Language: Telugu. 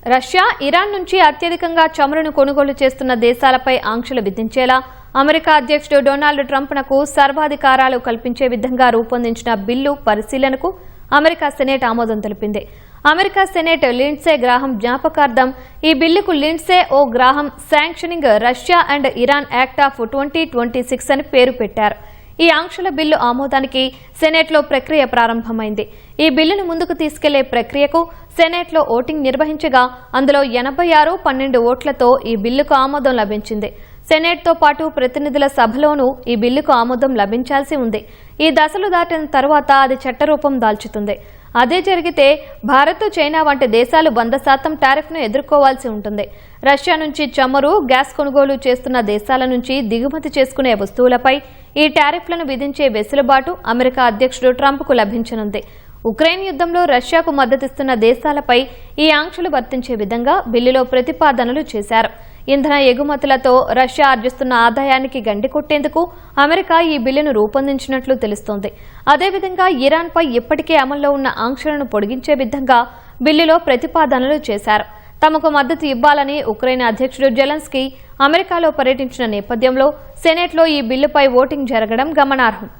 రష్యా, ఇరాన్ నుంచి అత్యధికంగా చమురును కొనుగోలు చేస్తున్న దేశాలపై ఆంక్షలు విధించేలా అమెరికా అధ్యక్షుడు డొనాల్డ్ ట్రంప్నకు సర్వాధికారాలు కల్పించే విధంగా రూపొందించిన బిల్లు పరిశీలనకు అమెరికా సెనేట్ ఆమోదం తెలిపింది. అమెరికా సెనేట్ లిండ్సే గ్రాహం జ్ఞాపకార్థం ఈ బిల్లుకు Lindsey O Graham sanctioning Russia and Iran act of 2026 అని పేరు పెట్టారు. ఈ ఆంక్షల బిల్లు ఆమోదానికి సెనేట్లో ప్రక్రియ ప్రారంభమైంది. ఈ బిల్లును ముందుకు తీసుకెళ్లే ప్రక్రియకు సెనేట్లో ఓటింగ్ నిర్వహించగా అందులో 86-12 ఓట్లతో ఈ బిల్లుకు ఆమోదం లభించింది. సెనేట్తో పాటు ప్రతినిధుల సభలోనూ ఈ బిల్లుకు ఆమోదం లభించాల్సి ఉంది. ఈ దశలు దాటిన తర్వాత అది చట్టరూపం దాల్చుతుంది. అదే జరిగితే భారత్, చైనా వంటి దేశాలు 100% టారిఫ్ను ఎదుర్కోవాల్సి ఉంటుంది. రష్యా నుంచి చమురు, గ్యాస్ కొనుగోలు చేస్తున్న దేశాల నుంచి దిగుమతి చేసుకునే వస్తువులపై ఈ టారిఫ్లను విధించే వెసులుబాటు అమెరికా అధ్యక్షుడు ట్రంప్కు లభించనుంది. ఉక్రెయిన్ యుద్ధంలో రష్యాకు మద్దతిస్తున్న దేశాలపై ఈ ఆంక్షలు వర్తించే విధంగా బిల్లులో ప్రతిపాదనలు చేశారు. ఇంధన ఎగుమతులతో రష్యా ఆర్జిస్తున్న ఆదాయానికి గండి కొట్టేందుకు అమెరికా ఈ బిల్లును రూపొందించినట్లు తెలుస్తోంది. అదేవిధంగా ఇరాన్పై ఇప్పటికే అమల్లో ఉన్న ఆంక్షలను పొడిగించే విధంగా బిల్లులో ప్రతిపాదనలు చేశారు. తమకు మద్దతు ఇవ్వాలని ఉక్రెయిన్ అధ్యక్షుడు జెలెన్స్కీ అమెరికాలో పర్యటించిన నేపథ్యంలో సెనేట్లో ఈ బిల్లుపై ఓటింగ్ జరగడం గమనార్హం.